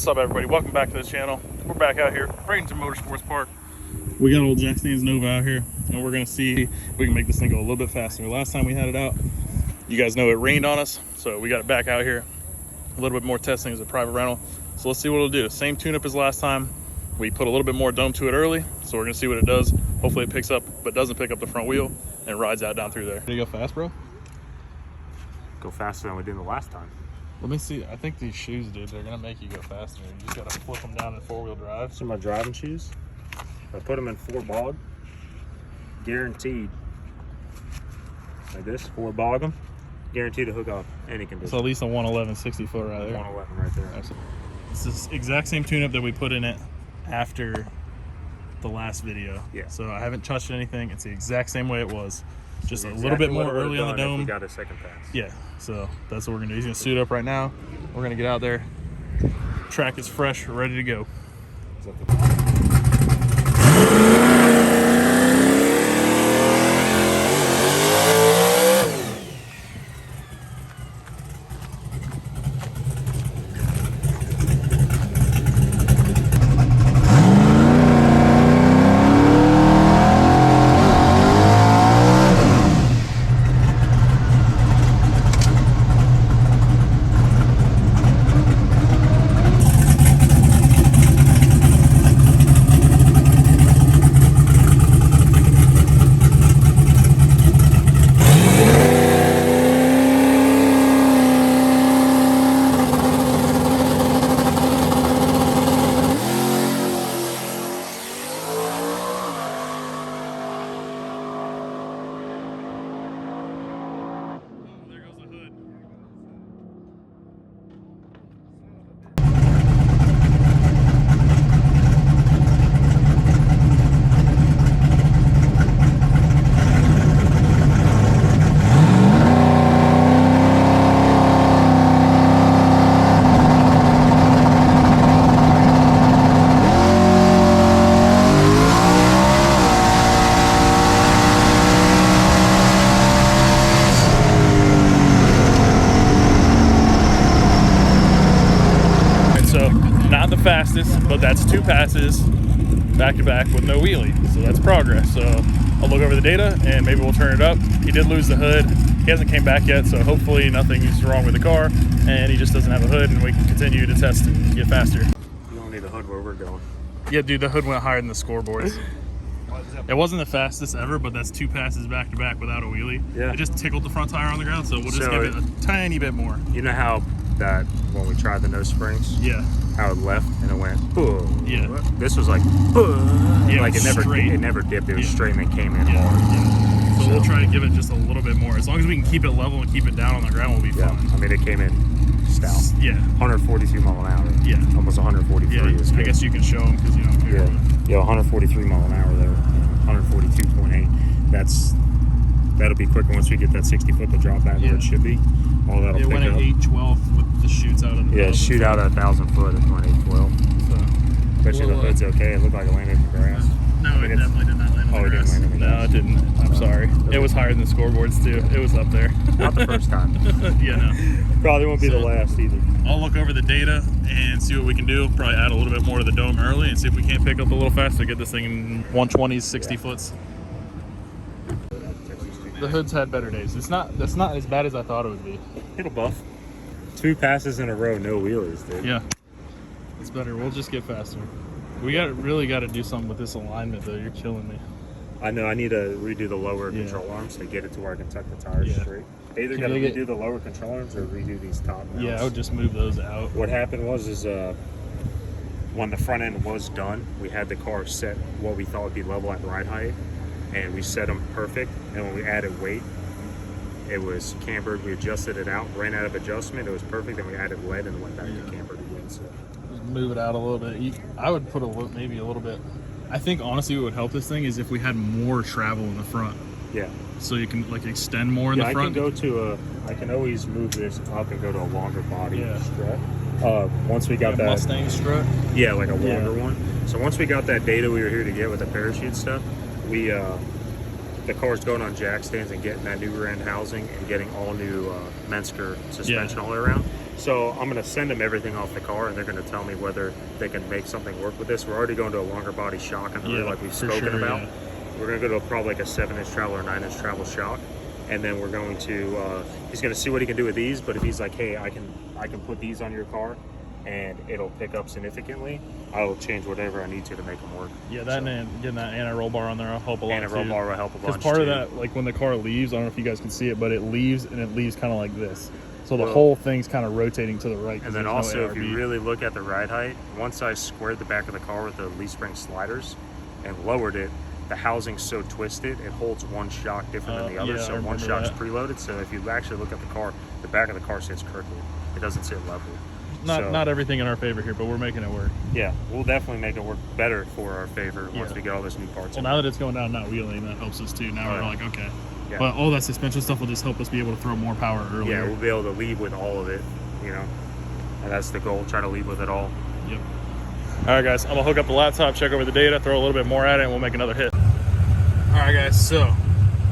What's up, everybody? Welcome back to the channel. We're back out here, Bradenton Motorsports Park. We got old Jackstand's Nova out here, and we're gonna see if we can make this thing go a little bit faster. Last time we had it out, you guys know it rained on us, so we got it back out here. A little bit more testing as a private rental. So let's see what it'll do. Same tune-up as last time. We put a little bit more dome to it early, so we're gonna see what it does. Hopefully it picks up, but doesn't pick up the front wheel and rides out down through there. Did you go fast, bro? Go faster than we did the last time. Let me see. I think these shoes, dude, they're gonna make you go faster. You just gotta flip them down in four-wheel drive. So my driving shoes, I put them in 4 bog, guaranteed. Like this, 4 bog them, guaranteed to hook up any condition. So at least a 111 60 foot right there. 111 right there. It's this exact same tune-up that we put in it after the last video. Yeah. So I haven't touched anything. It's the exact same way it was. Just a little bit more early on the dome. We got a second pass. Yeah, so that's what we're gonna do. He's gonna suit up right now. We're gonna get out there. Track is fresh, ready to go. Not the fastest, but that's 2 passes back to back with no wheelie, so that's progress. So I'll look over the data and maybe we'll turn it up. He did lose the hood. He hasn't came back yet, so hopefully nothing is wrong with the car and he just doesn't have a hood and we can continue to test and get faster. You don't need a hood where we're going. Yeah, dude, the hood went higher than the scoreboards. It wasn't the fastest ever, but that's 2 passes back to back without a wheelie. Yeah. It just tickled the front tire on the ground, so we'll just give it a tiny bit more. You know how that when we tried the nose springs? Yeah. How it left and it went, boom. Yeah. This was like, yeah, like it never dipped. It was straight and it came in hard. Yeah. So we'll try to give it just a little bit more. As long as we can keep it level and keep it down on the ground, we'll be fine. I mean, it came in stout. Yeah. 142 mile an hour. Yeah. Almost 143. Yeah. I guess you can show them because you don't care. Yeah. 143 mile an hour there. 142.8. That'll be quicker once we get that 60 foot to drop back where it should be. All that'll pick up. It went at 812 with the shoots out of the shoot out at 1,000 foot at 812. So, especially the hood's okay. It looked like it landed in the grass. No, it definitely did not land in the grass. It didn't land in the grass. No, it didn't. I'm sorry. It was higher than the scoreboards too. It was up there. Not the first time. Yeah, no. Probably won't be the last either. I'll look over the data and see what we can do. Probably add a little bit more to the dome early and see if we can't pick up a little faster, get this thing in 120s, 60 foots. The hood's had better days. That's not as bad as I thought it would be. It'll buff. 2 passes in a row, no wheelies, dude. Yeah, it's better. We'll just get faster. We really got to do something with this alignment, though. You're killing me. I know. I need to redo the lower control arms to get it to where I can tuck the tires straight. Either got to redo the lower control arms or redo these top mounts. Yeah, I would just move those out. What happened was when the front end was done, we had the car set what we thought would be level at ride height, and we set them perfect. And when we added weight, it was cambered. We adjusted it out, ran out of adjustment. It was perfect. Then we added lead and went back to cambered again. So just move it out a little bit. I would put maybe a little bit. I think honestly, what would help this thing is if we had more travel in the front. Yeah. So you can like extend more in the front. I can always move this up and go to a longer body strut. Once we got that Mustang strut. Yeah, like a longer one. So once we got that data we were here to get with the parachute stuff, we the car's going on jack stands and getting that new rear end housing and getting all new Mensker suspension all the way around. So I'm going to send them everything off the car, and they're going to tell me whether they can make something work with this. We're already going to a longer body shock on the rear, like we've spoken about. Yeah. We're going to go to probably like a 7-inch travel or 9-inch travel shock, and then we're going to he's going to see what he can do with these. But if he's like, hey, I can put these on your car and it'll pick up significantly, I'll change whatever I need to make them work. Yeah, that and getting that anti-roll bar on there will help a lot. Anti-roll bar will help a bunch. Because part of that, like when the car leaves, I don't know if you guys can see it, but it leaves and it leaves kind of like this. So the whole thing's kind of rotating to the right. And then also, if you really look at the ride height, once I squared the back of the car with the leaf spring sliders and lowered it, the housing's so twisted, it holds one shock different than the other. So one shock's preloaded. So if you actually look at the car, the back of the car sits crooked. It doesn't sit level. Not everything in our favor here, but we're making it work. Yeah, we'll definitely make it work better for our favor once we get all those new parts. Well, now that it's going down, not wheeling, that helps us too. Now we're like, okay. Yeah. But all that suspension stuff will just help us be able to throw more power earlier. Yeah, we'll be able to leave with all of it, you know. And that's the goal, try to leave with it all. Yep. All right, guys, I'm going to hook up the laptop, check over the data, throw a little bit more at it, and we'll make another hit. All right, guys, so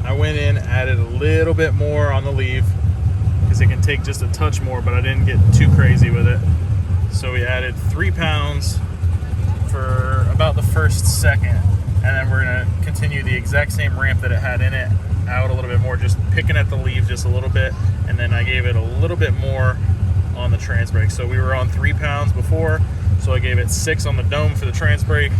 I went in, added a little bit more on the leave because it can take just a touch more, but I didn't get too crazy with it. So we added 3 pounds for about the first second, and then we're going to continue the exact same ramp that it had in it out a little bit more, just picking at the leaf just a little bit, and then I gave it a little bit more on the trans brake. So we were on 3 pounds before, so I gave it 6 on the dome for the trans brake,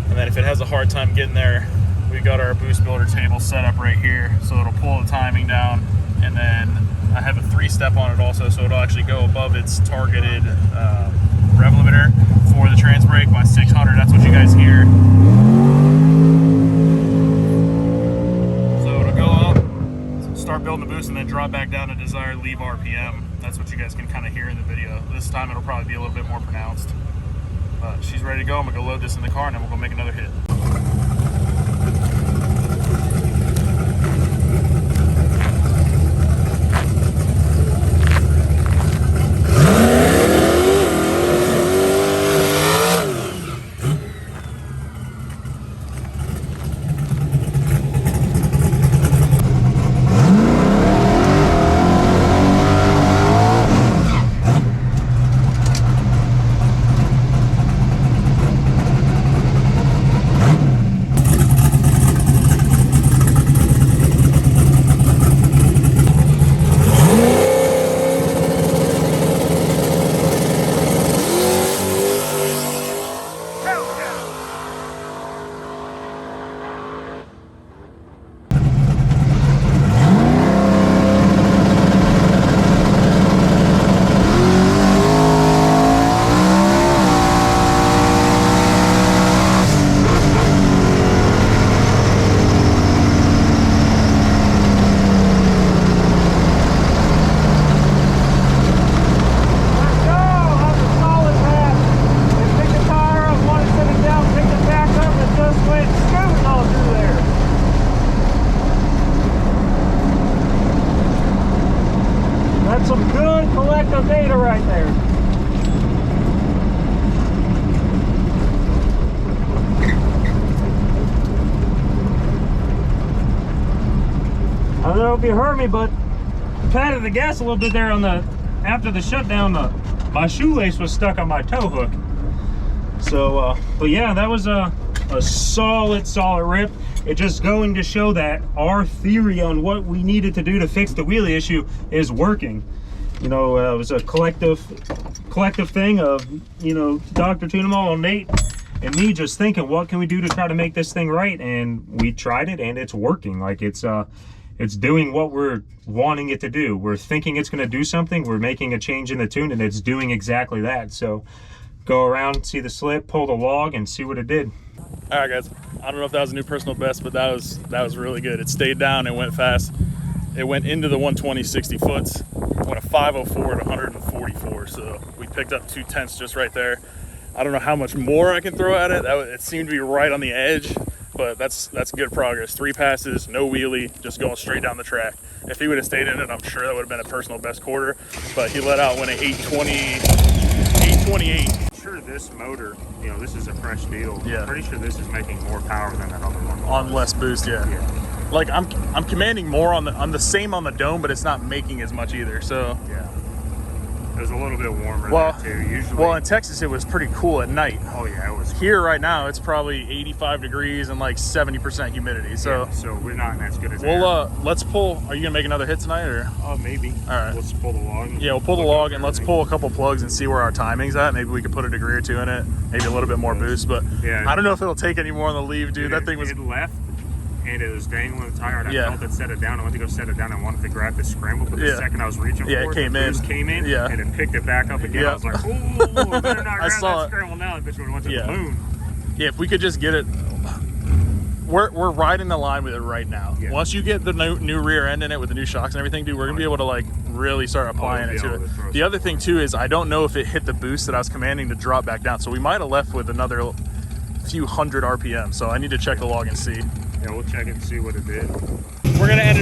and then if it has a hard time getting there, we got our boost builder table set up right here, so it'll pull the timing down, and then I have a 3-step on it also, so it'll actually go above its targeted rev limiter for the trans brake by 600. That's what you guys hear. So it'll go up, start building the boost, and then drop back down to desired leave RPM. That's what you guys can kind of hear in the video. This time it'll probably be a little bit more pronounced. But she's ready to go. I'm gonna go load this in the car, and then we'll go make another hit. Some good collective data right there. I don't know if you heard me, but patted the gas a little bit there on the after the shutdown. My shoelace was stuck on my tow hook. So, but yeah, that was a solid rip. It just going to show that our theory on what we needed to do to fix the wheelie issue is working. You know, it was a collective thing of, you know, Dr. TuneEmAll, Nate, and me just thinking, what can we do to try to make this thing right? And we tried it, and it's working. Like it's doing what we're wanting it to do. We're thinking it's going to do something. We're making a change in the tune, and it's doing exactly that. So go around, see the slip, pull the log, and see what it did. All right, guys. I don't know if that was a new personal best, but that was really good. It stayed down and went fast. It went into the 120 60 foots. Went a 504 to 144. So we picked up 2/10 just right there. I don't know how much more I can throw at it. It seemed to be right on the edge, but that's good progress. 3 passes, no wheelie, just going straight down the track. If he would have stayed in it, I'm sure that would have been a personal best quarter. But he let out when at 828. I'm sure this motor, you know, this is a fresh deal. Yeah. I'm pretty sure this is making more power than that other one. On less boost, yeah. Like I'm commanding more on the same on the dome, but it's not making as much either. So yeah. It was a little bit warmer Well, there too. Usually, well, in Texas it was pretty cool at night. oh yeah, it was. Here right now it's probably 85 degrees and like 70% humidity. So Yeah, so we're not as good as we'll let's pull. Are you gonna make another hit tonight or? oh, maybe. All right. Let's pull the log. Yeah, we'll pull the log and let's pull a couple plugs and see where our timing's at. Maybe we could put a degree or two in it, maybe a little bit more boost. But yeah, I don't know if it'll take any more on the leave, dude. That thing was. It left. And it was dangling the tire, and I Yeah. felt it set it down. I went to go set it down. I wanted to grab the scramble, but the Yeah. second I was reaching Yeah, for it came the in. boost came in, Yeah. and it picked it back up again. Yeah. I was like, "Oh, I better not grab saw that it. scramble now." The bitch would have went to Yeah. the moon. Yeah, if we could just get it. We're riding the line with it right now. Yeah. Once you get the new rear end in it with the new shocks and everything, dude, we're gonna be able to like really start applying it to it. The other thing too is I don't know if it hit the boost that I was commanding to drop back down, so we might have left with another few hundred RPM. So I need to check the log and see. Yeah, we'll check it and see what it did. We're gonna edit